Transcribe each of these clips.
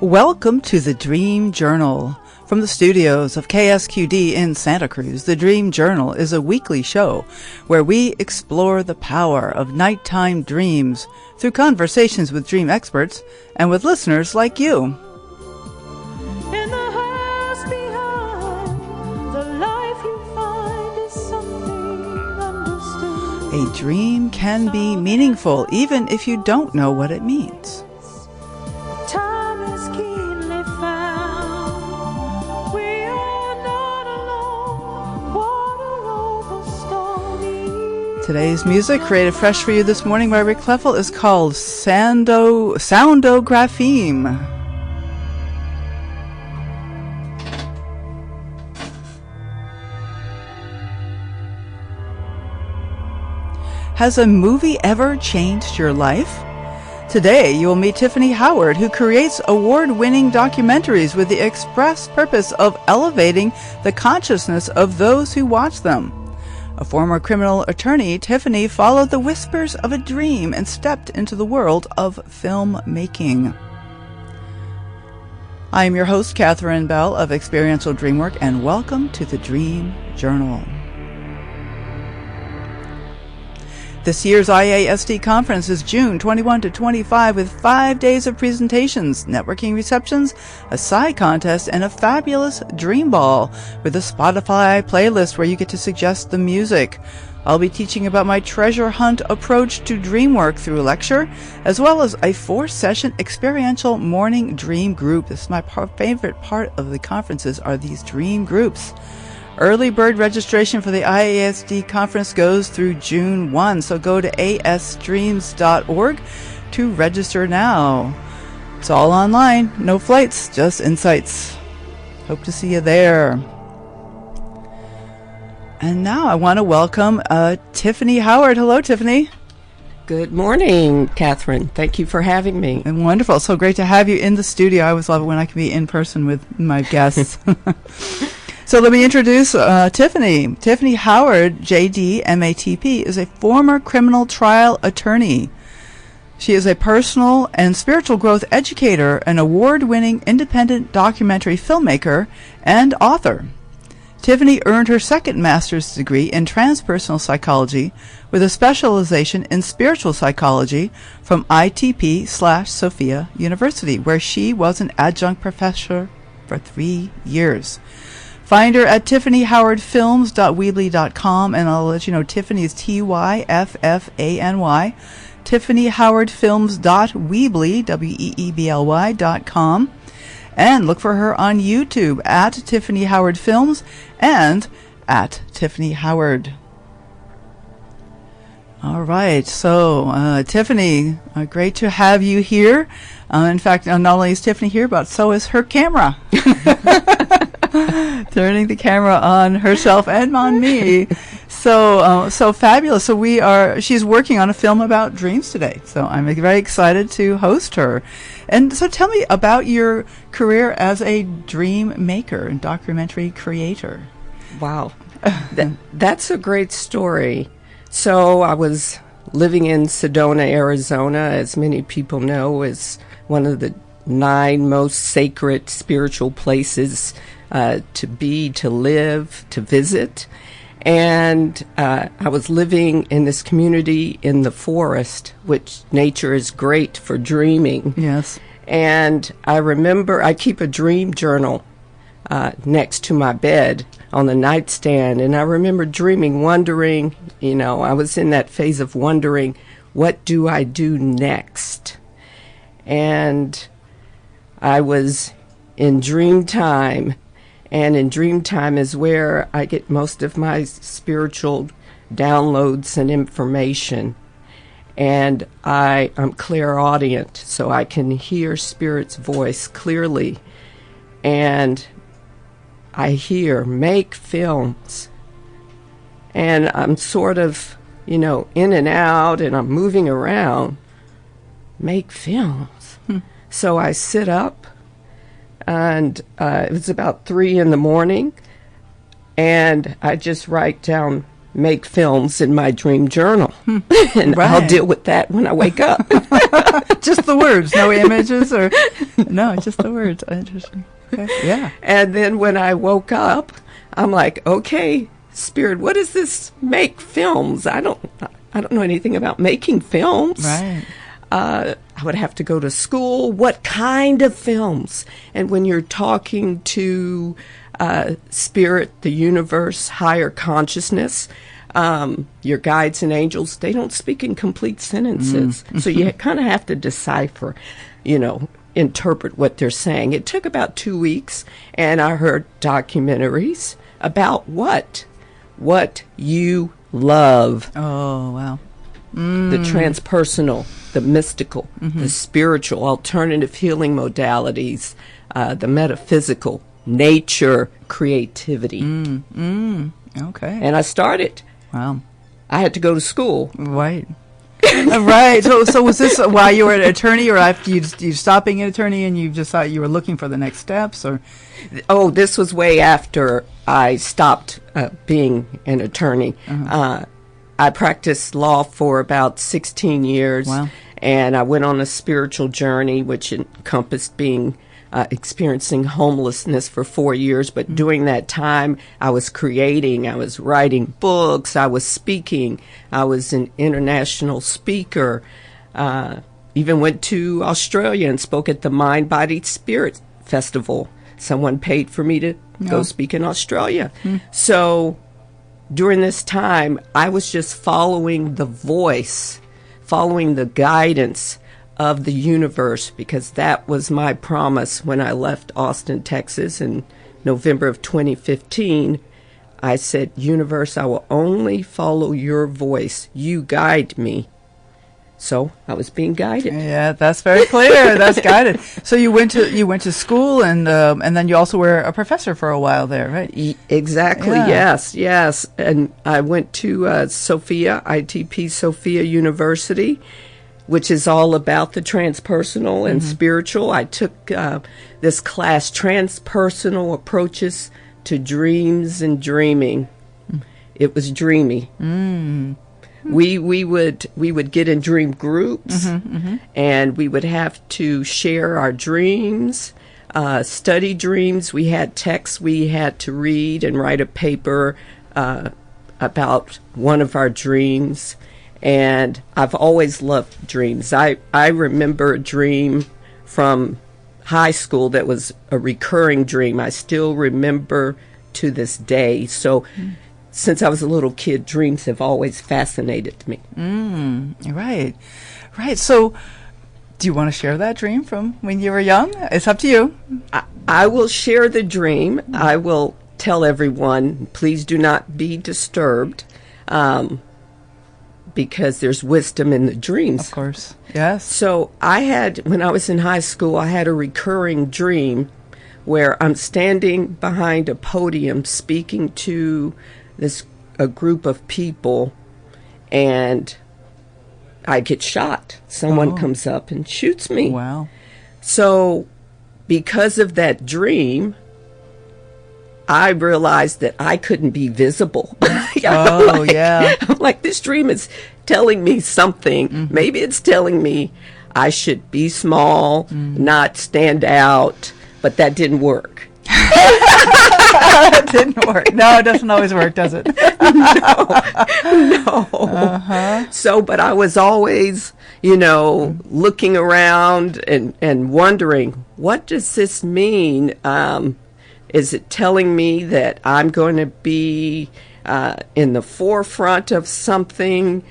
Welcome to the Dream Journal. From the studios of KSQD in Santa Cruz, the Dream Journal is a weekly show where we explore the power of nighttime dreams through conversations with dream experts and with listeners like you. In the house behind, the life you find is something understood. A dream can be meaningful even if you don't know what it means. Time is keenly found. We are not alone. Water over stony. Today's music, created fresh for you this morning by Rick Kleffel, is called Soundographeme. Has a movie ever changed your life? Today, you will meet Tyffany Howard, who creates award-winning documentaries with the express purpose of elevating the consciousness of those who watch them. A former criminal attorney, Tyffany followed the whispers of a dream and stepped into the world of filmmaking. I am your host, Catherine Bell of Experiential Dreamwork, and welcome to the Dream Journal. This year's IASD conference is June 21 to 25 with 5 days of presentations, networking receptions, a side contest, and a fabulous dream ball with a Spotify playlist where you get to suggest the music. I'll be teaching about my treasure hunt approach to dream work through a lecture, as well as a 4-session experiential morning dream group. This is my favorite part of the conferences are these dream groups. Early bird registration for the IASD conference goes through June 1, so go to asdreams.org to register now. It's all online, no flights, just insights. Hope to see you there. And now I want to welcome Tyffany Howard. Hello, Tyffany. Good morning, Catherine. Thank you for having me. And wonderful. So great to have you in the studio. I always love it when I can be in person with my guests. So let me introduce Tyffany. Tyffany Howard, JD, MATP, is a former criminal trial attorney. She is a personal and spiritual growth educator, an award-winning independent documentary filmmaker, and author. Tyffany earned her second master's degree in transpersonal psychology with a specialization in spiritual psychology from ITP/Sophia University, where she was an adjunct professor for 3 years. Find her at tiffanyhowardfilms.weebly.com, and I'll let you know Tyffany is Tyffany, tiffanyhowardfilms.weebly, weebly.com, and look for her on YouTube at Tyffany Howard Films and at Tyffany Howard. All right, so Tyffany, great to have you here. In fact, not only is Tyffany here, but so is her camera. Turning the camera on herself and on me. So fabulous. So she's working on a film about dreams today. So I'm very excited to host her. And so tell me about your career as a dream maker and documentary creator. Wow. That's a great story. So I was living in Sedona, Arizona, as many people know, is one of the 9 most sacred spiritual places to be, to live, to visit. And I was living in this community in the forest, which nature is great for dreaming. Yes. And I remember I keep a dream journal next to my bed on the nightstand. And I remember dreaming, wondering, I was in that phase of wondering, what do I do next? And I was in dream time. And in dream time is where I get most of my spiritual downloads and information. And I'm clairaudient, so I can hear Spirit's voice clearly. And I hear, make films. And I'm sort of, in and out, and I'm moving around. Make films. So I sit up. And it was about 3 a.m, and I just write down make films in my dream journal. And right. I'll deal with that when I wake up. Just the words, no images or no, just the words. Interesting. Okay. Yeah. And then when I woke up, I'm like, okay, Spirit, what does this make films? I don't know anything about making films. Right. I would have to go to school. What kind of films? And when you're talking to Spirit, the universe, higher consciousness, your guides and angels, they don't speak in complete sentences. So you kind of have to decipher, interpret what they're saying. It took about 2 weeks, and I heard documentaries about what you love. Oh, wow. The transpersonal, the mystical, the spiritual, alternative healing modalities, the metaphysical, nature, creativity. Okay. And I started. Wow. I had to go to school. Right. Right. So was this while you were an attorney, or after you stopped being an attorney and you just thought you were looking for the next steps, or? Oh, this was way after I stopped being an attorney. I practiced law for about 16 years. Wow. And I went on a spiritual journey, which encompassed experiencing homelessness for 4 years. But during that time, I was creating, I was writing books, I was speaking, I was an international speaker, even went to Australia and spoke at the Mind, Body, Spirit Festival. Someone paid for me to go speak in Australia. So during this time, I was just following the voice, following the guidance of the universe, because that was my promise when I left Austin, Texas in November of 2015. I said, universe, I will only follow your voice. You guide me. So I was being guided. Yeah, that's very clear. That's guided. So you went to school, and then you also were a professor for a while there, right? Exactly. Yeah. Yes. And I went to Sophia, ITP Sophia University, which is all about the transpersonal and spiritual. I took this class, Transpersonal Approaches to Dreams and Dreaming. It was dreamy. We would get in dream groups, and we would have to share our dreams, study dreams. We had texts we had to read and write a paper about one of our dreams. And I've always loved dreams. I remember a dream from high school that was a recurring dream. I still remember to this day. So since I was a little kid, dreams have always fascinated me. Right. So do you want to share that dream from when you were young? It's up to you. I will share the dream. I will tell everyone, please do not be disturbed, because there's wisdom in the dreams. Of course. Yes. So when I was in high school, I had a recurring dream where I'm standing behind a podium speaking to a group of people, and I get shot. Someone comes up and shoots me. Wow. So because of that dream, I realized that I couldn't be visible. I'm like, this dream is telling me something. Maybe it's telling me I should be small, not stand out, but that didn't work. It didn't work. No, it doesn't always work, does it? No. So, but I was always, looking around and wondering, what does this mean? Is it telling me that I'm going to be in the forefront of something,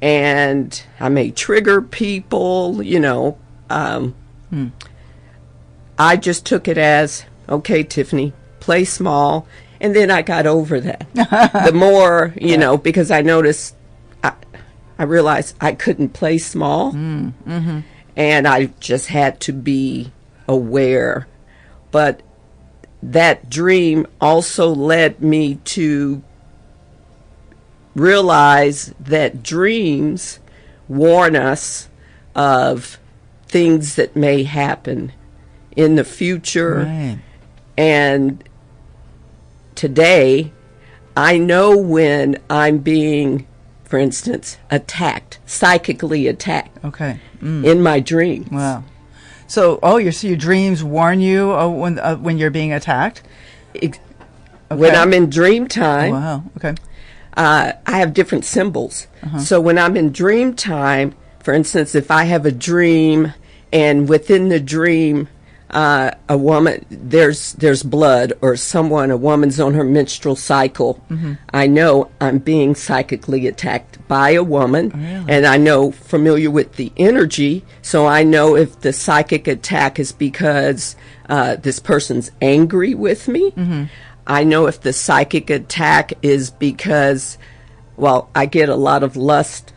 and I may trigger people, I just took it as, okay, Tyffany, play small. And then I got over that. The more, because I noticed, I realized I couldn't play small. And I just had to be aware. But that dream also led me to realize that dreams warn us of things that may happen in the future. Right. And today, I know when I'm being for instance, attacked, psychically attacked Okay. in my dreams. Wow. So, your dreams warn you when you're being attacked? When I'm in dream time, Wow. Okay. I have different symbols. So when I'm in dream time, for instance, if I have a dream and within the dream, a woman, there's blood, or a woman's on her menstrual cycle, I know I'm being psychically attacked by a woman. Really? And I know, familiar with the energy, so I know if the psychic attack is because this person's angry with me. I know if the psychic attack is because, well, I get a lot of lust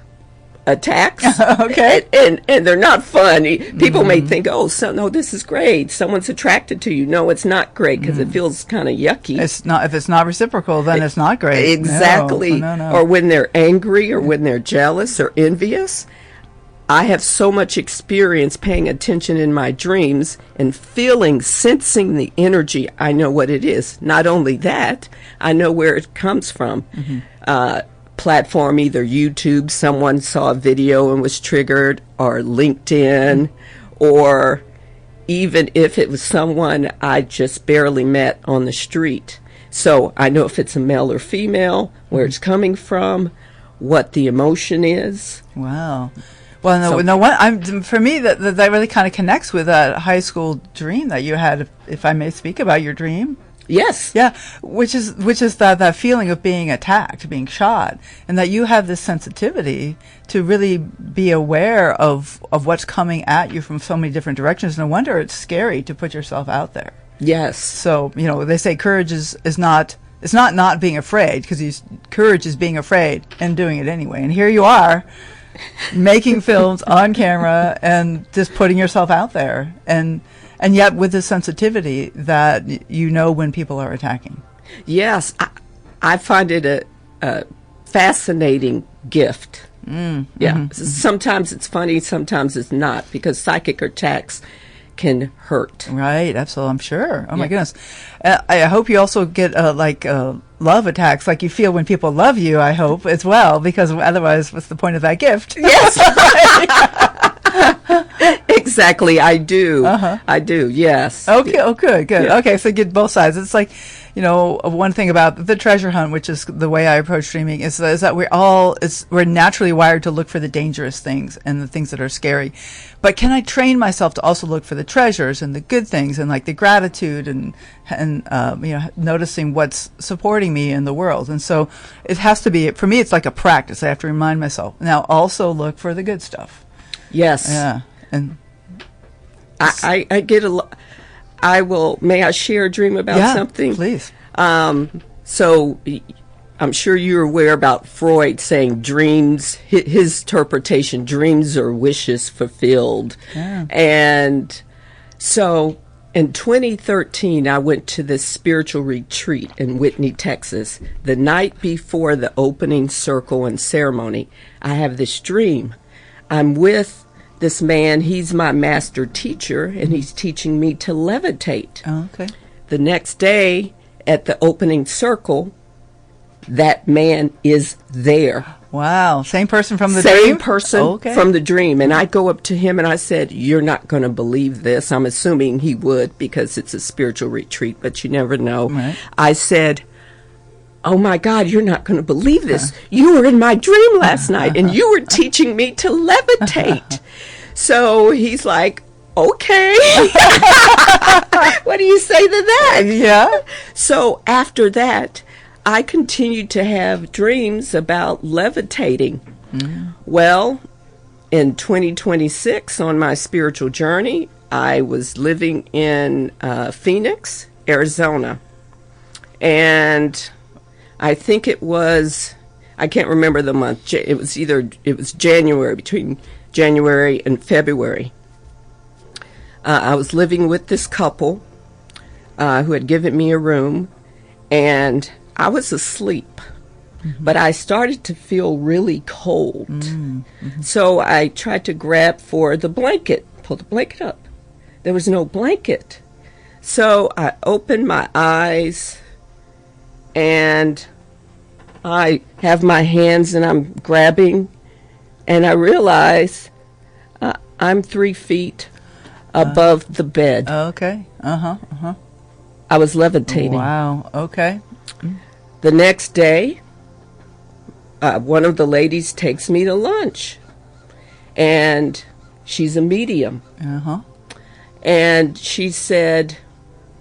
attacks. Okay. And they're not fun. People may think, no, this is great. Someone's attracted to you. No, it's not great because it feels kind of yucky. It's not. If it's not reciprocal, then it's not great. Exactly. No. Or when they're angry or when they're jealous or envious. I have so much experience paying attention in my dreams and sensing the energy. I know what it is. Not only that, I know where it comes from. Platform, either YouTube, someone saw a video and was triggered, or LinkedIn, or even if it was someone I just barely met on the street. So I know if it's a male or female, where it's coming from, what the emotion is. Wow. Well, for me, that really kind of connects with that high school dream that you had, if I may speak about your dream. Yes. Yeah, which is that feeling of being attacked, being shot, and that you have this sensitivity to really be aware of what's coming at you from so many different directions. No wonder it's scary to put yourself out there. Yes. So, they say courage is not, it's not being afraid, because courage is being afraid and doing it anyway. And here you are, making films on camera and just putting yourself out there, and yet with the sensitivity that when people are attacking. Yes, I find it a fascinating gift. Yeah, sometimes it's funny, sometimes it's not, because psychic attacks can hurt. Right, absolutely, I'm sure. Oh my goodness. I hope you also get love attacks, like you feel when people love you, I hope, as well, because otherwise what's the point of that gift? Yes. Exactly, I do. I do, yes. Okay, good. Yeah. Okay, so you get both sides. It's like, one thing about the treasure hunt, which is the way I approach dreaming, is that we're naturally wired to look for the dangerous things and the things that are scary. But can I train myself to also look for the treasures and the good things and like the gratitude and noticing what's supporting me in the world? And so it has to be, for me, it's like a practice. I have to remind myself. Now also look for the good stuff. Yes. Yeah. And I get a lot. May I share a dream about something? Please. So I'm sure you're aware about Freud saying dreams, his interpretation, dreams are wishes fulfilled. Yeah. And so in 2013, I went to this spiritual retreat in Whitney, Texas. The night before the opening circle and ceremony, I have this dream. I'm with this man, he's my master teacher, and he's teaching me to levitate. Oh, okay. The next day, at the opening circle, that man is there. Wow. Same person from the dream? Same person from the dream. And I go up to him and I said, "You're not going to believe this." I'm assuming he would, because it's a spiritual retreat, but you never know. Right. I said, "Oh my God, you're not going to believe this. You were in my dream last night and you were teaching me to levitate." So he's like, "Okay." What do you say to that? Yeah. So after that, I continued to have dreams about levitating. Well, in 2026, on my spiritual journey, I was living in Phoenix, Arizona. And I think it was, I can't remember the month. It was January, between January and February. I was living with this couple who had given me a room, and I was asleep. But I started to feel really cold. So I tried to grab for the blanket, pull the blanket up. There was no blanket. So I opened my eyes, and I have my hands and I'm grabbing, and I realize I'm 3 feet above the bed. Okay. I was levitating. Wow. Okay. The next day, one of the ladies takes me to lunch, and she's a medium. And she said,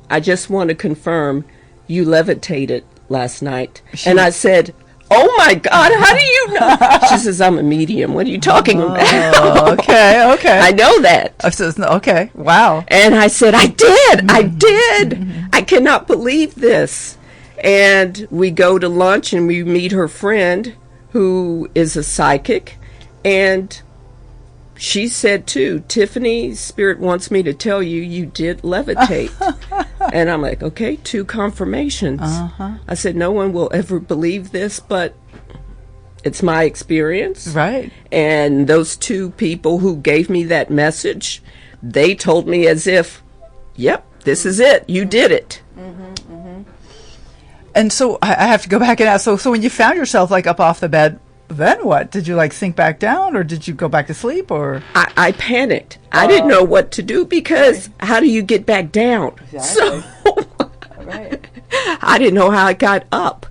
I just want to confirm you levitated last night. And I said, oh my God, how do you know? She says, I'm a medium. What are you talking about? Okay. I know that. Okay. Wow. And I said, I did. I cannot believe this. And we go to lunch and we meet her friend who is a psychic. And she said too, Tyffany, Spirit wants me to tell you, you did levitate. And I'm like, okay, 2 confirmations. I said, no one will ever believe this, but it's my experience. Right. And those 2 people who gave me that message, they told me as if, yep, this is it. You did it. And so I have to go back and ask, so when you found yourself like up off the bed, then what? Did you like sink back down, or did you go back to sleep, or? I panicked. I didn't know what to do because how do you get back down? Exactly. So I didn't know how I got up.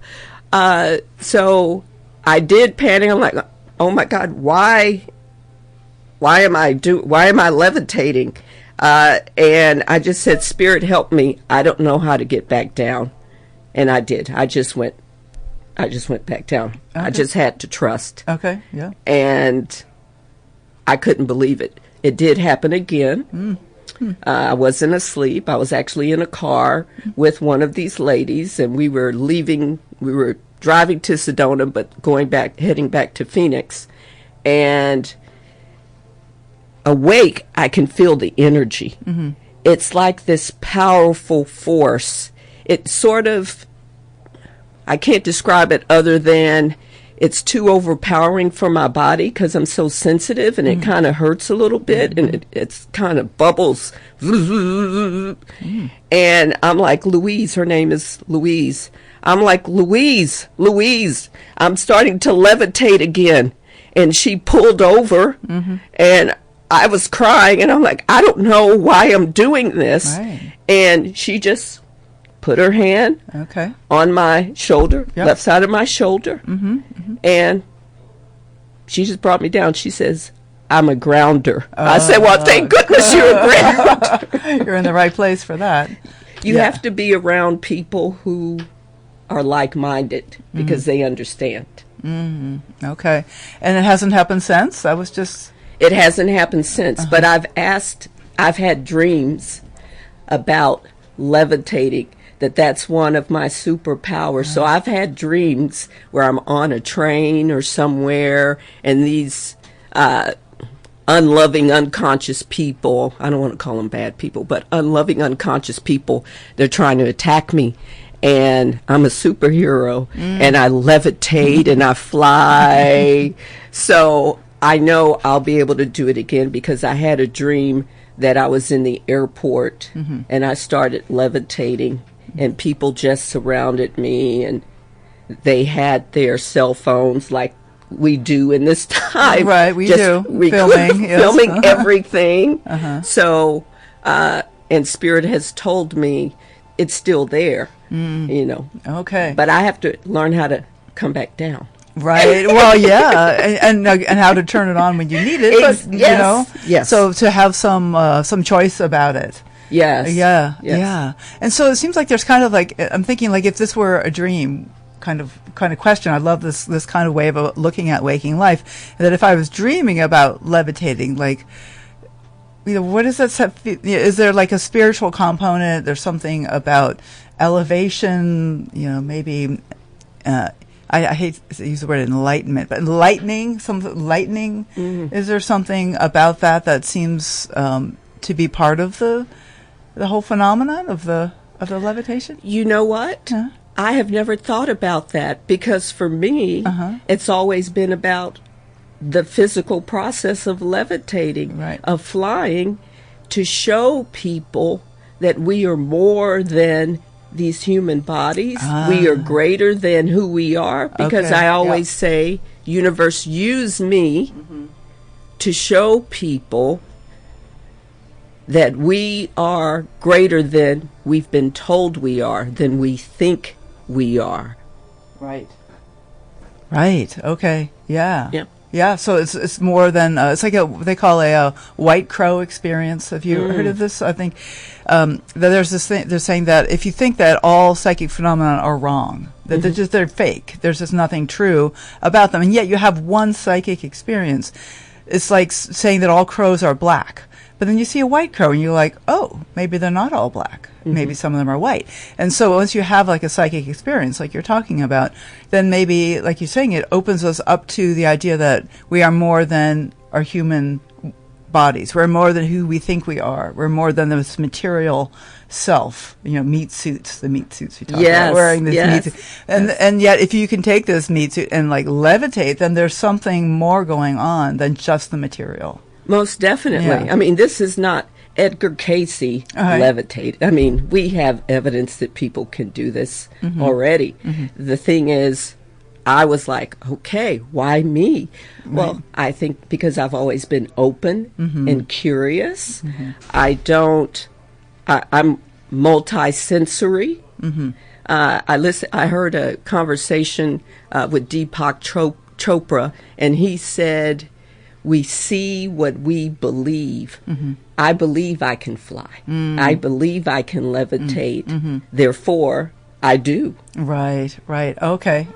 So I did panic. I'm like, oh my God, why am I levitating? And I just said, Spirit, help me. I don't know how to get back down. And I did. I just went back down. Okay. I just had to trust. Okay, yeah. And I couldn't believe it. It did happen again. I wasn't asleep. I was actually in a car with one of these ladies, and we were driving to Sedona, but heading back to Phoenix. And awake, I can feel the energy. It's like this powerful force. It sort of, I can't describe it other than it's too overpowering for my body because I'm so sensitive, and it kind of hurts a little bit, and it's kind of bubbles. And I'm like, Louise, her name is Louise. I'm like, Louise, I'm starting to levitate again. And she pulled over, and I was crying, and I'm like, I don't know why I'm doing this. Right. And she just put her hand on my shoulder, left side of my shoulder, and she just brought me down. She says, I'm a grounder. I said, well, thank goodness you're a grounder. You're in the right place for that. You have to be around people who are like-minded because they understand. Okay. And it hasn't happened since? It hasn't happened since, but I've had dreams about levitating, that's one of my superpowers. So I've had dreams where I'm on a train or somewhere, and these unloving, unconscious people, I don't want to call them bad people, but unloving, unconscious people, they're trying to attack me. And I'm a superhero, and I levitate, and I fly. So I know I'll be able to do it again because I had a dream that I was in the airport, and I started levitating, and people just surrounded me, and they had their cell phones like we do in this time. Right, we do. Filming. Filming everything. So, and Spirit has told me it's still there, you know. Okay. But I have to learn how to come back down. Right. Well, yeah, and how to turn it on when you need it. But, yes. You know. Yes. So to have some choice about it. Yes. Yeah. Yes. Yeah. And so it seems like there's kind of like, I'm thinking like if this were a dream kind of question. I love this kind of way of looking at waking life. And that if I was dreaming about levitating, like, you know, what is that? Is there like a spiritual component? There's something about elevation. You know, maybe. I hate to use the word enlightenment, but lightning. Is there something about that seems to be part of the whole phenomenon of the levitation? You know what? I have never thought about that because for me, it's always been about the physical process of levitating, right, of flying, to show people that we are more than these human bodies. We are greater than who we are, because Okay, I always say, universe, use me to show people that we are greater than we've been told we are, than we think we are. Right. Right. Okay. Yeah. Yeah. Yeah. So it's more than it's like they call a white crow experience. Have you heard of this? I think that there's this thing. They're saying that if you think that all psychic phenomena are wrong, that they're fake. There's just nothing true about them, and yet you have one psychic experience. It's like saying that all crows are black. But then you see a white crow and you're like, oh, maybe they're not all black. Maybe some of them are white. And so once you have like a psychic experience like you're talking about, then maybe, like you're saying, it opens us up to the idea that we are more than our human bodies. We're more than who we think we are. We're more than this material self. Meat suits, the meat suits we talk about, wearing this meat suit. And yet if you can take this meat suit and like levitate, then there's something more going on than just the material. Most definitely. Yeah. I mean, this is not Edgar Casey levitate. I mean, we have evidence that people can do this already. The thing is, I was like, okay, why me? Right. Well, I think because I've always been open and curious. I'm multi-sensory. I heard a conversation with Deepak Chopra, and he said, we see what we believe. I believe I can fly. I believe I can levitate. Therefore, I do. Right. Okay.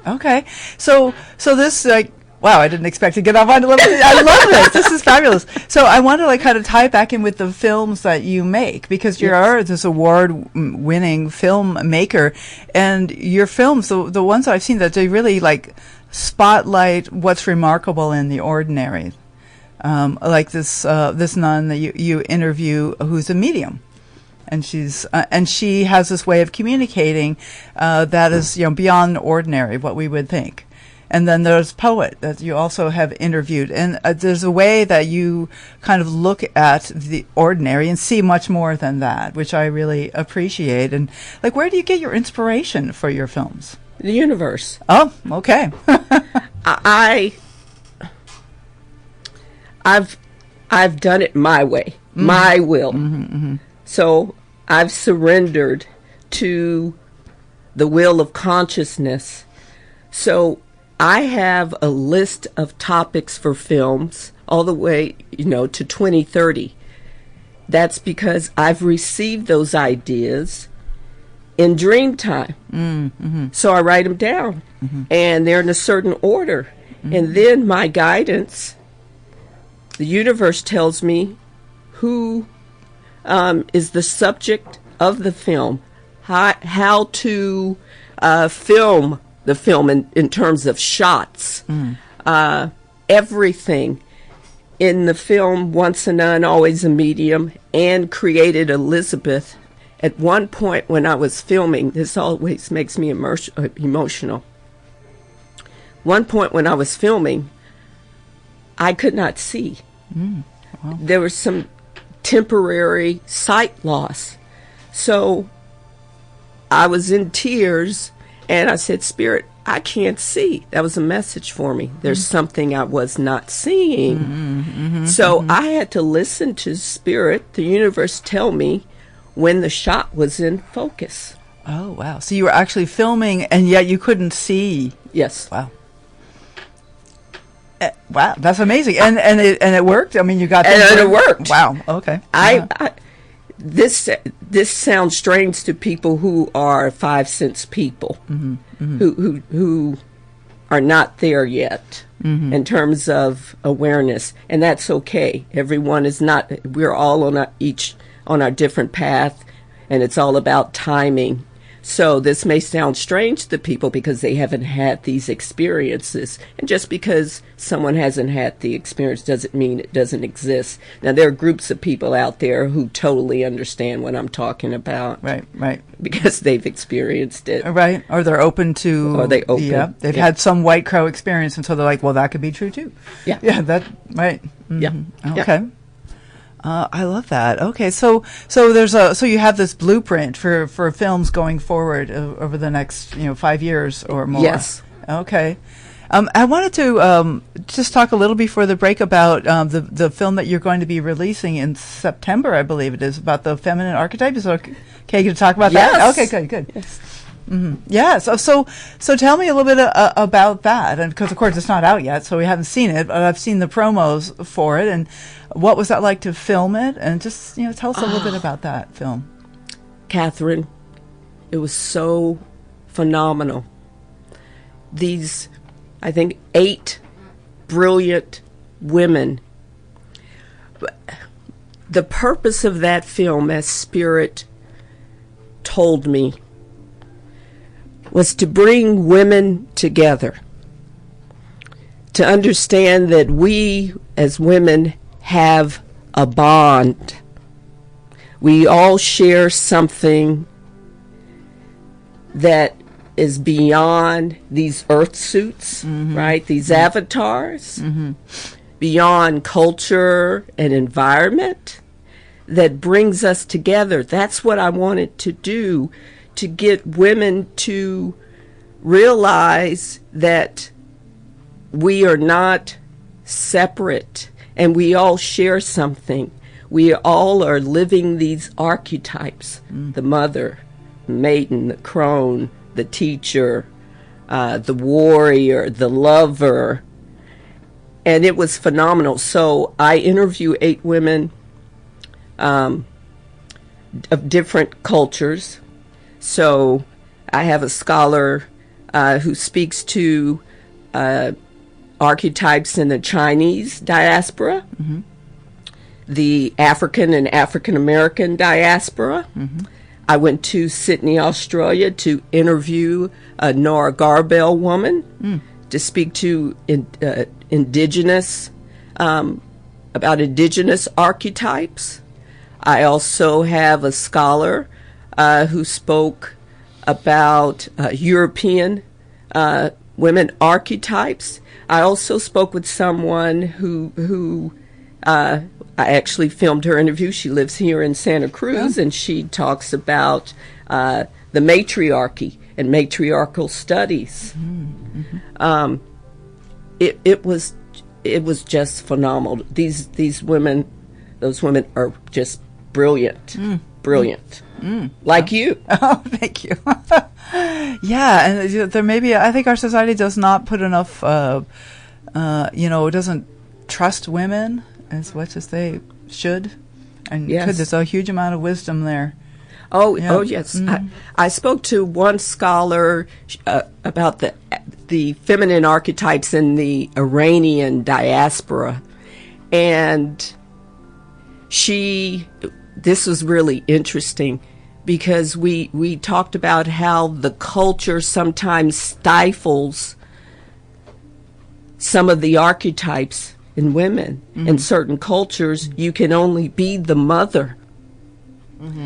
So this, wow, I didn't expect to get off on a little bit. I love this. This is fabulous. So I want to kind of tie it back in with the films that you make, because you are this award-winning filmmaker, and your films, the ones I've seen, that they really spotlight what's remarkable in the ordinary. Like this nun that you interview, who's a medium, and she has this way of communicating that is beyond ordinary, what we would think. And then there's poet that you also have interviewed, and there's a way that you kind of look at the ordinary and see much more than that, which I really appreciate. And where do you get your inspiration for your films? The universe. Oh, okay. I've done it my way, my will. So I've surrendered to the will of consciousness. So I have a list of topics for films all the way, to 2030. That's because I've received those ideas in dream time. So I write them down, and they're in a certain order. And then my guidance, the universe, tells me who is the subject of the film, how to film the film in terms of shots, everything. In the film Once a Nun, Always a Medium, and created Elizabeth. At one point when I was filming, this always makes me emotional. One point when I was filming, I could not see. Wow. There was some temporary sight loss. So I was in tears, and I said, Spirit, I can't see. That was a message for me. There's something I was not seeing. So I had to listen to Spirit, the universe, tell me when the shot was in focus. Oh, wow. So you were actually filming, and yet you couldn't see. Yes. Wow. Wow, that's amazing. And it worked? I mean, you got... And it worked. Wow, okay. This sounds strange to people who are five sense people, who are not there yet in terms of awareness, and that's okay. Everyone is not. We're all on our different path, and it's all about timing. So this may sound strange to people because they haven't had these experiences. And just because someone hasn't had the experience doesn't mean it doesn't exist. Now, there are groups of people out there who totally understand what I'm talking about. Right. Because they've experienced it. Right. Or they're open to... Or they open. Yeah. They've had some white crow experience, and so they're like, well, that could be true, too. Yeah. Yeah, right. Yeah. Okay. I love that. Okay, so you have this blueprint for films going forward over the next 5 years or more. Yes. Okay. I wanted to just talk a little before the break about the film that you're going to be releasing in September, I believe it is, about the feminine archetype. Is it okay to talk about that? Yes. Okay, good. Yes. Mm-hmm. Yeah. So tell me a little bit about that, and because of course it's not out yet, so we haven't seen it, but I've seen the promos for it. And what was that like to film it? And just tell us a little bit about that film. Catherine, it was so phenomenal. These, I think, 8 brilliant women. The purpose of that film, as Spirit told me, was to bring women together, to understand that we as women have a bond. We all share something that is beyond these earth suits, right? These avatars, beyond culture and environment, that brings us together. That's what I wanted to do, to get women to realize that we are not separate and we all share something. We all are living these archetypes, the mother, maiden, the crone, the teacher, the warrior, the lover. And it was phenomenal. So I interview 8 women of different cultures. So I have a scholar who speaks to archetypes in the Chinese diaspora, the African and African American diaspora. I went to Sydney, Australia to interview a Nora Garbell woman to speak to indigenous, about indigenous archetypes. I also have a scholar who spoke about European women archetypes. I also spoke with someone who I actually filmed her interview. She lives here in Santa Cruz, and she talks about the matriarchy and matriarchal studies. It was just phenomenal. These women, those women are just brilliant, brilliant. Like you. Oh, thank you. Yeah, and there may be, I think our society does not put enough, it doesn't trust women as much as they should. And there's a huge amount of wisdom there. Oh, yes. I spoke to one scholar about the feminine archetypes in the Iranian diaspora, and this was really interesting, because we talked about how the culture sometimes stifles some of the archetypes in women. In certain cultures, you can only be the mother.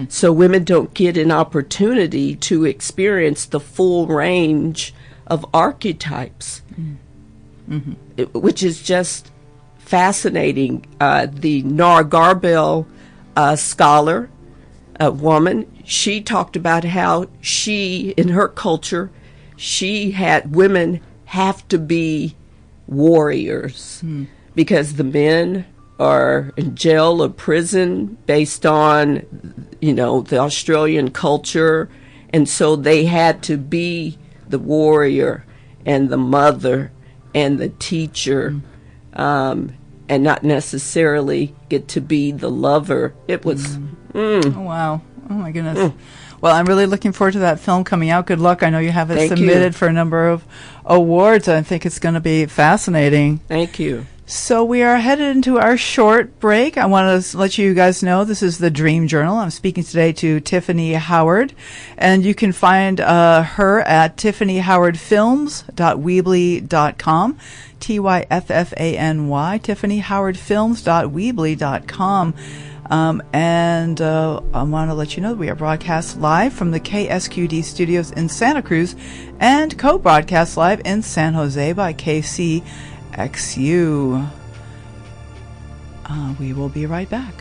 So women don't get an opportunity to experience the full range of archetypes, which is just fascinating. The Nora Garbell scholar, a woman, she talked about how in her culture, she had women have to be warriors because the men are in jail or prison based on, the Australian culture. And so they had to be the warrior and the mother and the teacher, and not necessarily get to be the lover. It was... Oh, wow. Oh, my goodness. Well, I'm really looking forward to that film coming out. Good luck. I know you have it submitted for a number of awards. I think it's going to be fascinating. Thank you. So we are headed into our short break. I want to let you guys know this is the Dream Journal. I'm speaking today to Tyffany Howard, and you can find her at tiffanyhowardfilms.weebly.com, TYFFANY, tiffanyhowardfilms.weebly.com. And I want to let you know that we are broadcast live from the KSQD studios in Santa Cruz and co-broadcast live in San Jose by KCXU. We will be right back.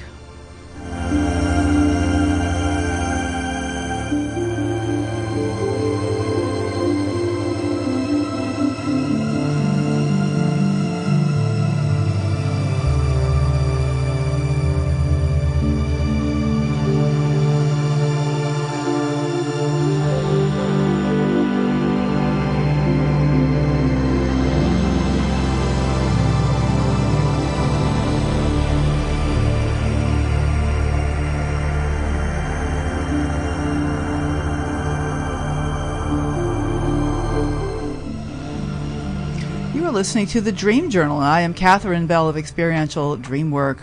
are listening to The Dream Journal. I am Catherine Bell of Experiential Dreamwork.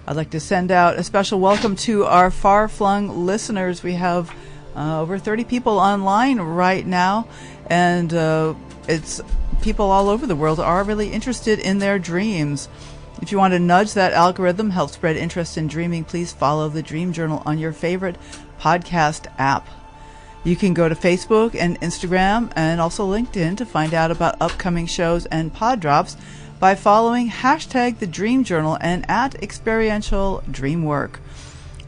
I'd like to send out a special welcome to our far-flung listeners. We have over 30 people online right now, and it's people all over the world are really interested in their dreams. If you want to nudge that algorithm, help spread interest in dreaming, please follow The Dream Journal on your favorite podcast app. You can go to Facebook and Instagram and also LinkedIn to find out about upcoming shows and pod drops by following hashtag The Dream Journal and at Experiential Dreamwork.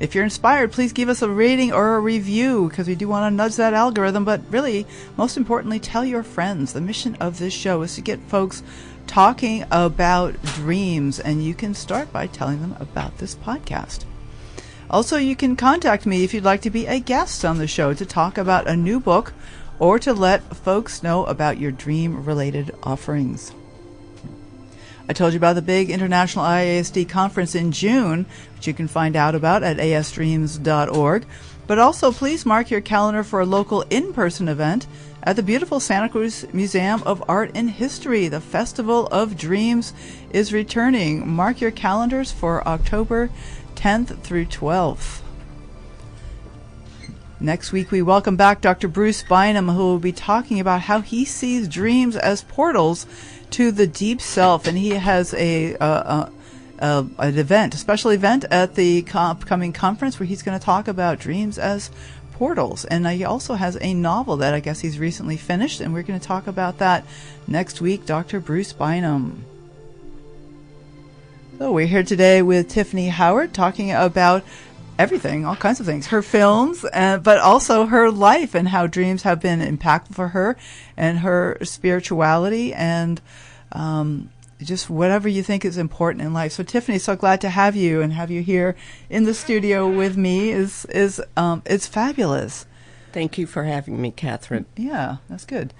If you're inspired, please give us a rating or a review because we do want to nudge that algorithm. But really, most importantly, tell your friends. The mission of this show is to get folks talking about dreams, and you can start by telling them about this podcast. Also, you can contact me if you'd like to be a guest on the show to talk about a new book or to let folks know about your dream-related offerings. I told you about the big International IASD conference in June, which you can find out about at asdreams.org. But also, please mark your calendar for a local in-person event at the beautiful Santa Cruz Museum of Art and History. The Festival of Dreams is returning. Mark your calendars for October 10th through 12th. Next week, we welcome back Dr. Bruce Bynum, who will be talking about how he sees dreams as portals to the deep self. And he has an event, a special event at the upcoming conference where he's going to talk about dreams as portals. And he also has a novel that I guess he's recently finished, and we're going to talk about that next week, Dr. Bruce Bynum. So we're here today with Tyffany Howard talking about everything, all kinds of things, her films, but also her life and how dreams have been impactful for her and her spirituality and just whatever you think is important in life. So Tyffany, so glad to have you and have you here in the studio with me. It's fabulous. Thank you for having me, Catherine. Yeah, that's good.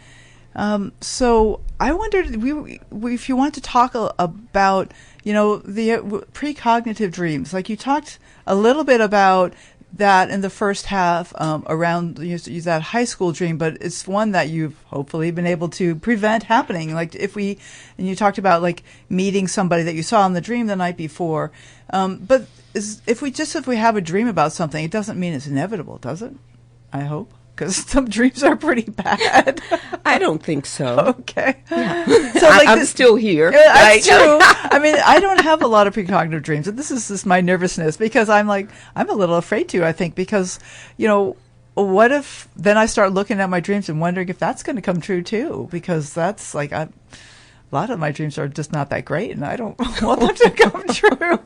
So I wondered if you want to talk about, the precognitive dreams. Like you talked a little bit about that in the first half around that high school dream, but it's one that you've hopefully been able to prevent happening. Like and you talked about like meeting somebody that you saw in the dream the night before. But if we have a dream about something, it doesn't mean it's inevitable, does it? I hope. Because some dreams are pretty bad. I don't think so. Okay. Yeah. So I'm still here. That's true. I mean, I don't have a lot of precognitive dreams. And this is just my nervousness because I'm a little afraid to, I think, because, what if then I start looking at my dreams and wondering if that's going to come true too? Because that's like, a lot of my dreams are just not that great, and I don't want them to come true.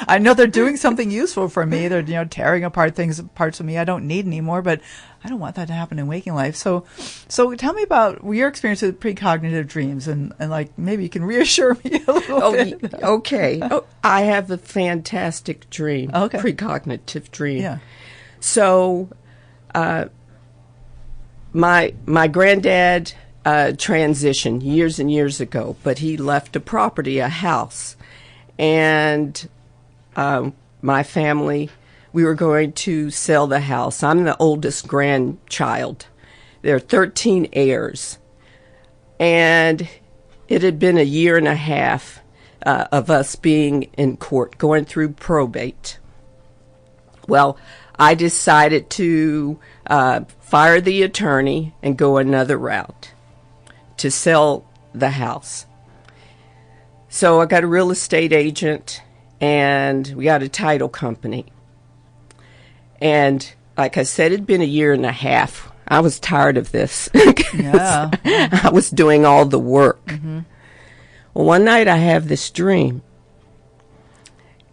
I know they're doing something useful for me. They're, tearing apart parts of me I don't need anymore, but I don't want that to happen in waking life. So tell me about your experience with precognitive dreams, and like maybe you can reassure me a little bit. Okay. I have a fantastic dream. Okay. Precognitive dream. Yeah. So, my granddad transitioned years and years ago, but he left a house, and my family, we were going to sell the house. I'm the oldest grandchild. There are 13 heirs, and it had been a year and a half of us being in court, going through probate. Well, I decided to fire the attorney and go another route to sell the house. So I got a real estate agent, and we got a title company. And like I said, it'd been a year and a half. I was tired of this. Yeah. I was doing all the work. Mm-hmm. Well, one night I have this dream.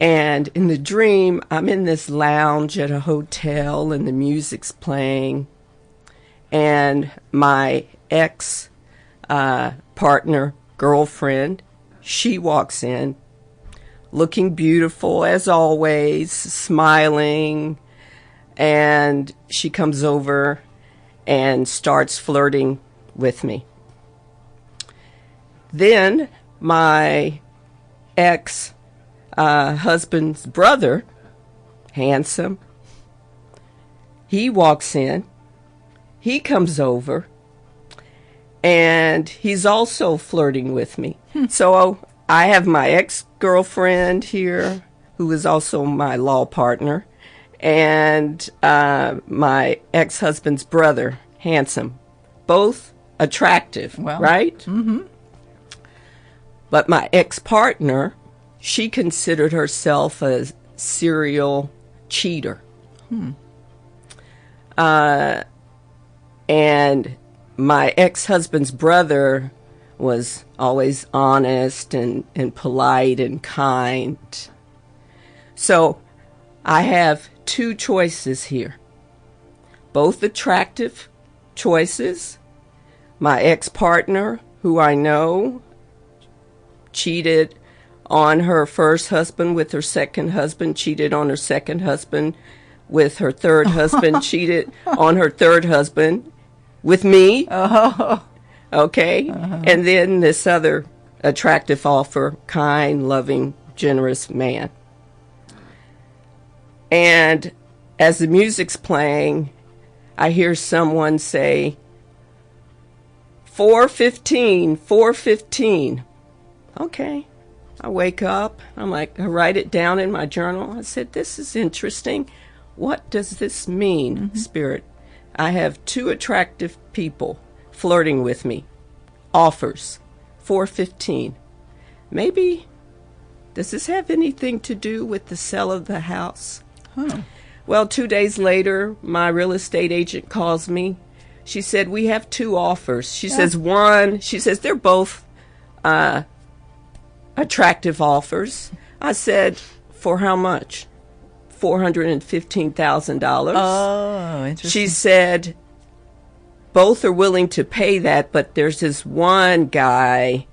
And in the dream, I'm in this lounge at a hotel, and the music's playing. And my ex-partner, girlfriend, she walks in, looking beautiful as always, smiling. And she comes over and starts flirting with me. Then my ex-husband's brother, handsome, he walks in. He comes over, and he's also flirting with me. So I have my ex-girlfriend here, who is also my law partner, and my ex-husband's brother, handsome, both attractive, right? Mm-hmm. But my ex-partner, she considered herself a serial cheater. And my ex-husband's brother was always honest and polite and kind. So I have two choices here, both attractive choices. My ex-partner, who I know, cheated on her first husband with her second husband, cheated on her second husband with her third husband, cheated on her third husband with me. Oh. Okay? And then this other attractive offer, kind, loving, generous man. And as the music's playing, I hear someone say, 4:15, 4:15. Okay. I wake up. I'm like, I write it down in my journal. I said, this is interesting. What does this mean, Spirit? I have two attractive people flirting with me. Offers. 4:15. Maybe, does this have anything to do with the sale of the house? Well, 2 days later, my real estate agent calls me. She said, we have two offers. She says, they're both attractive offers. I said, for how much? $415,000. Oh, interesting. She said, both are willing to pay that, but there's this one guy,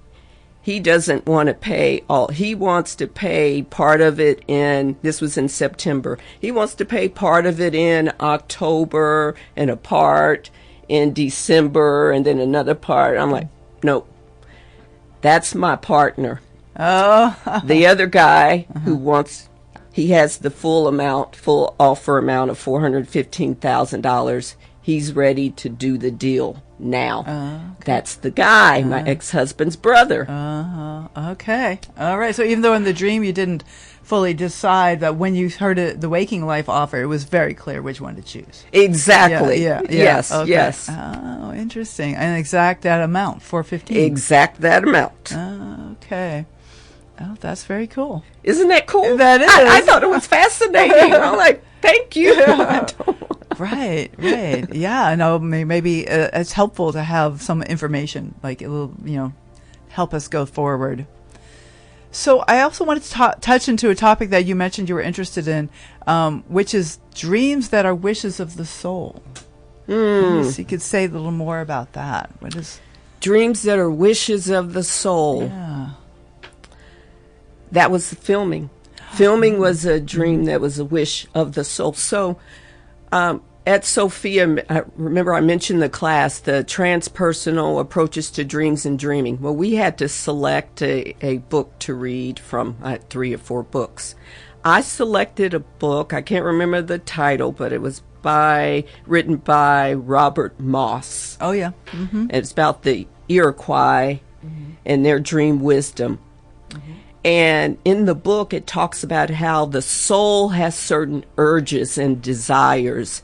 he doesn't want to pay all. He wants to pay part of it this was in September. He wants to pay part of it in October and a part in December and then another part. I'm like, nope. That's my partner. Oh. The other guy he has the full offer amount of $415,000. He's ready to do the deal now. Okay. That's the guy, my ex-husband's brother. Okay. All right. So even though in the dream you didn't fully decide, but when you heard the waking life offer, it was very clear which one to choose. Exactly. Yeah. Yes. Okay. Yes. Oh, interesting. And exact that amount, 415. Exact that amount. Okay. Oh, that's very cool. Isn't that cool? That is. I thought it was fascinating. I'm like, thank you. Right. Yeah, no, maybe it's helpful to have some information, like it will, help us go forward. So I also wanted to touch into a topic that you mentioned you were interested in, which is dreams that are wishes of the soul. So you could say a little more about that. What is dreams that are wishes of the soul? Yeah. That was the filming. Filming was a dream that was a wish of the soul. So at Sophia, I remember I mentioned the class, the transpersonal approaches to dreams and dreaming. Well, we had to select a book to read from 3 or 4 books. I selected a book, I can't remember the title, but it was written by Robert Moss. Oh, yeah. Mm-hmm. It's about the Iroquois and their dream wisdom. And in the book, it talks about how the soul has certain urges and desires,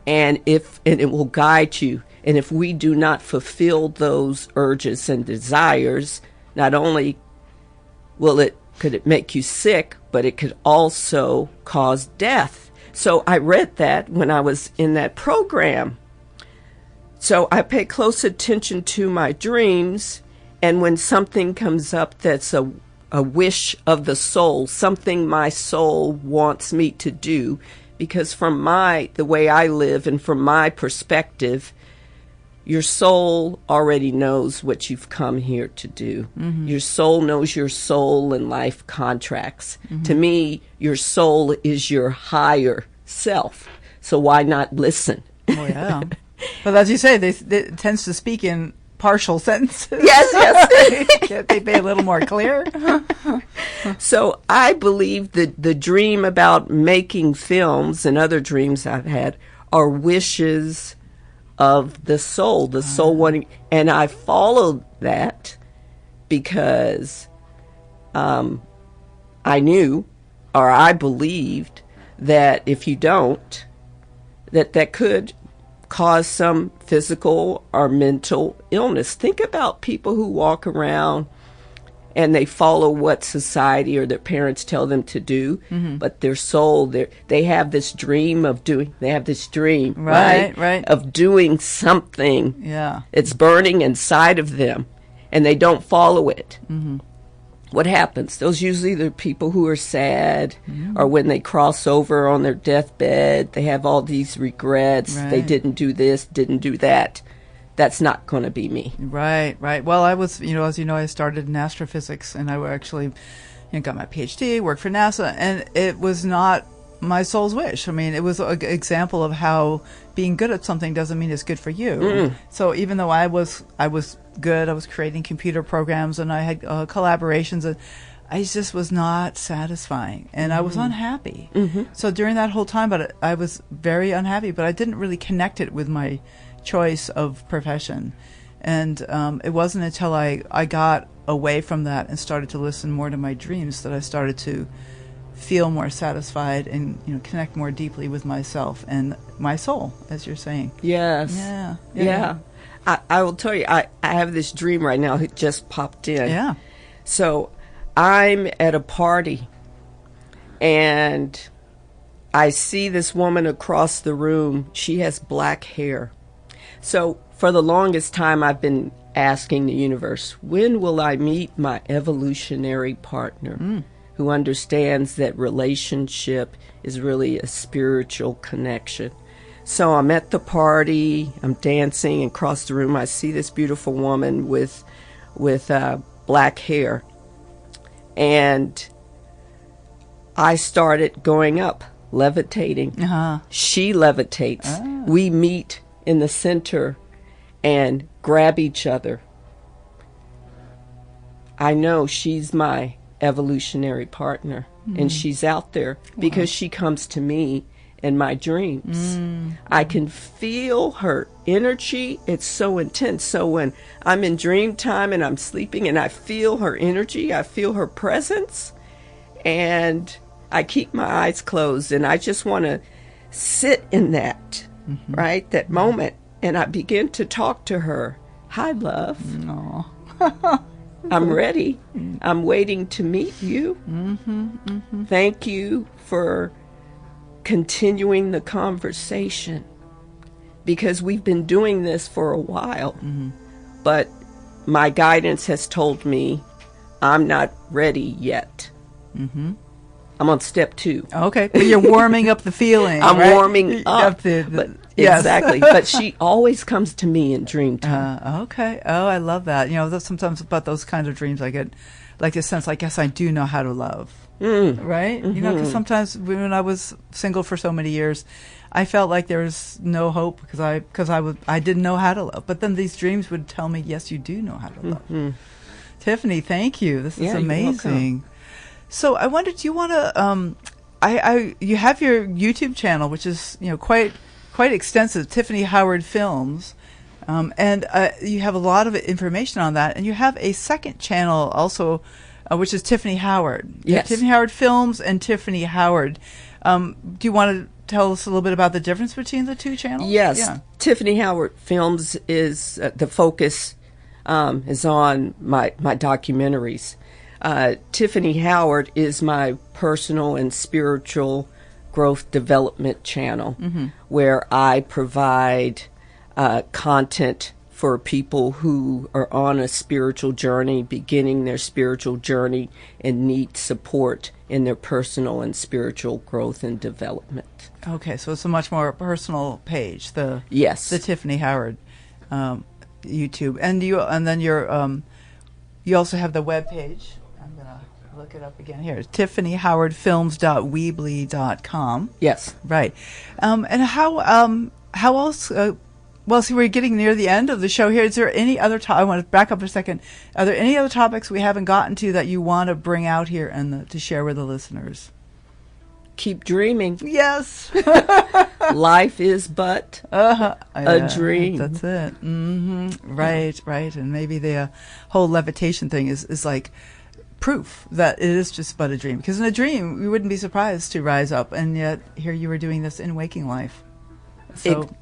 and it will guide you. And if we do not fulfill those urges and desires, not only could it make you sick, but it could also cause death. So I read that when I was in that program. So I pay close attention to my dreams, and when something comes up that's a wish of the soul, something my soul wants me to do, because from the way I live and from my perspective, your soul already knows what you've come here to do. Your soul knows your soul and life contracts. To me, your soul is your higher self. So why not listen? Oh, yeah. But as you say, it tends to speak in partial sentences. Yes. Can't they be a little more clear? So I believe that the dream about making films and other dreams I've had are wishes of the soul wanting, and I followed that because I knew, or I believed, that if you don't, that could cause some physical or mental illness. Think about people who walk around and they follow what society or their parents tell them to do, but their soul, they have this dream of doing, right? Of doing something. Yeah. It's burning inside of them, and they don't follow it. What happens? Those usually the people who are sad, or when they cross over on their deathbed, they have all these regrets. Right. They didn't do this, didn't do that. That's not going to be me. Right. Well, I was, as you know, I started in astrophysics, and I actually got my PhD, worked for NASA, and it was not my soul's wish. I mean, it was an example of how being good at something doesn't mean it's good for you. So even though I was good, I was creating computer programs, and I had collaborations, and I just was not satisfying, and I was unhappy. So during that whole time, but I was very unhappy, but I didn't really connect it with my choice of profession. And it wasn't until I got away from that and started to listen more to my dreams that I started to feel more satisfied and connect more deeply with myself and my soul, as you're saying. Yes. Yeah. I will tell you, I have this dream right now. It just popped in. Yeah. So I'm at a party, and I see this woman across the room. She has black hair. So for the longest time, I've been asking the universe, when will I meet my evolutionary partner who understands that relationship is really a spiritual connection? So I'm at the party, I'm dancing, and across the room I see this beautiful woman with black hair. And I started going up, levitating. She levitates. We meet in the center and grab each other. I know she's my evolutionary partner, and she's out there because she comes to me in my dreams. I can feel her energy. It's so intense. So when I'm in dream time and I'm sleeping and I feel her energy, I feel her presence, and I keep my eyes closed, and I just want to sit in that, right? That moment. And I begin to talk to her. Hi, love. I'm ready. I'm waiting to meet you. Thank you for continuing the conversation, because we've been doing this for a while. But my guidance has told me I'm not ready yet. I'm on step 2. Okay, but you're warming up the feeling. I'm right? warming up. Yes. Exactly. But she always comes to me in dream time. Okay. Oh, I love that. That's sometimes about those kinds of dreams I get, like this sense, like, yes, I do know how to love. Right? Because sometimes when I was single for so many years, I felt like there was no hope because I didn't know how to love. But then these dreams would tell me, yes, you do know how to love. Tyffany, thank you. This is amazing. So I wondered, do you want to? You have your YouTube channel, which is quite extensive, Tyffany Howard Films, and you have a lot of information on that. And you have a second channel also, which is Tyffany Howard. Yes, Tyffany Howard Films and Tyffany Howard. Do you want to tell us a little bit about the difference between the two channels? Yes, Yeah. Tyffany Howard Films is the focus is on my documentaries. Tyffany Howard is my personal and spiritual growth development channel, where I provide content for people who are on a spiritual journey, beginning their spiritual journey, and need support in their personal and spiritual growth and development. Okay, so it's a much more personal page. Yes, the Tyffany Howard YouTube, and you also have the web page. I'm gonna look it up again here. It's TiffanyHowardFilms.weebly.com. Yes, right. And how else? Well, see, we're getting near the end of the show here. Is there any other I want to back up a second. Are there any other topics we haven't gotten to that you want to bring out here and to share with the listeners? keep dreaming. Yes. Life is but a dream. That's it. Right, right. And maybe the whole levitation thing is like proof that it is just but a dream. Because in a dream, we wouldn't be surprised to rise up. And yet here you were doing this in waking life. So,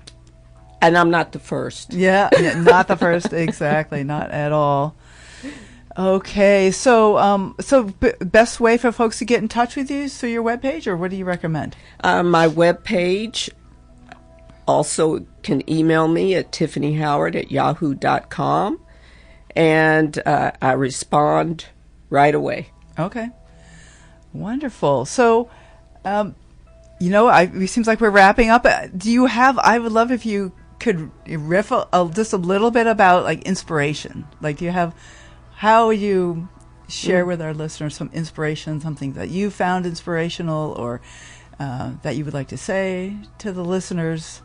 and I'm not the first. yeah, not the first. Exactly. Not at all. Okay, so best way for folks to get in touch with you is through your webpage, or what do you recommend? My webpage. Also can email me at tiffanyhoward@yahoo.com, and I respond right away. Okay, wonderful. So, it seems like we're wrapping up. Do you have? I would love if you could riff just a little bit about like inspiration. Like, do you have? How would you share with our listeners some inspiration, something that you found inspirational, or that you would like to say to the listeners?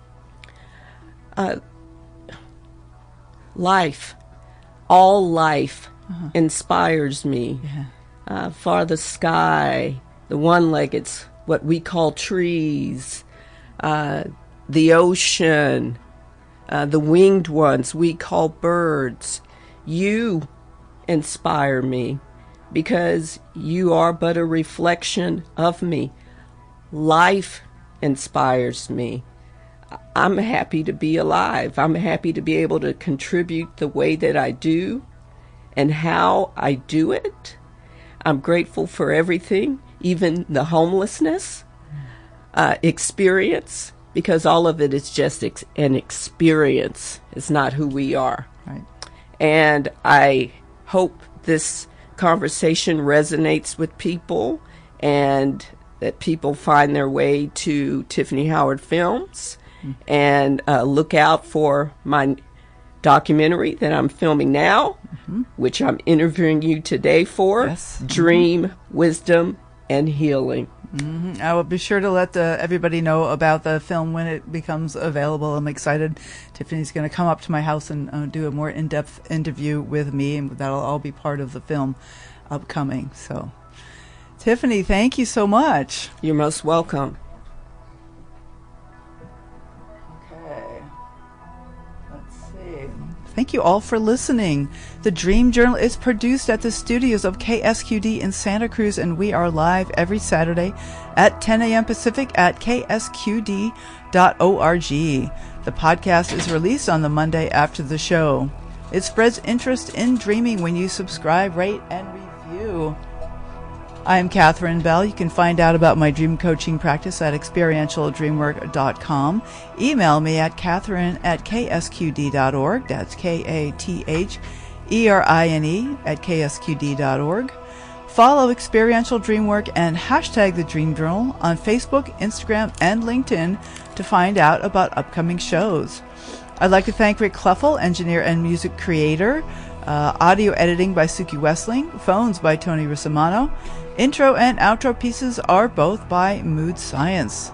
Life, all life inspires me. Yeah. For the sky, the one-legged, what we call trees, the ocean, the winged ones we call birds. You inspire me because you are but a reflection of me. Life inspires me. I'm happy to be alive. I'm happy to be able to contribute the way that I do and how I do it. I'm grateful for everything, even the homelessness experience, because all of it is just an experience. It's not who we are. Right. And I hope this conversation resonates with people and that people find their way to Tyffany Howard Films and look out for my documentary that I'm filming now, which I'm interviewing you today for, Yes. Dream, Wisdom, and Healing. I will be sure to let everybody know about the film when it becomes available. I'm excited. Tiffany's going to come up to my house and do a more in-depth interview with me, and that'll all be part of the film upcoming. So, Tiffany, thank you so much. You're most welcome. Okay. Let's see. Thank you all for listening. The Dream Journal is produced at the studios of KSQD in Santa Cruz, and we are live every Saturday at 10 a.m. Pacific at ksqd.org. The podcast is released on the Monday after the show. It spreads interest in dreaming when you subscribe, rate, and review. I am Catherine Bell. You can find out about my dream coaching practice at experientialdreamwork.com. Email me at catherine@ksqd.org. That's KATHERINE@ksqd.org. Follow Experiential Dreamwork and hashtag The Dream Journal on Facebook, Instagram, and LinkedIn to find out about upcoming shows. I'd like to thank Rick Cleffel, engineer and music creator. Audio editing by Suki Westling. Phones by Tony Russamano. Intro and outro pieces are both by Mood Science.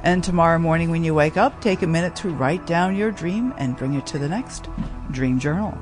And tomorrow morning when you wake up, take a minute to write down your dream and bring it to the next Dream Journal.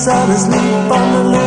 Sound asleep on the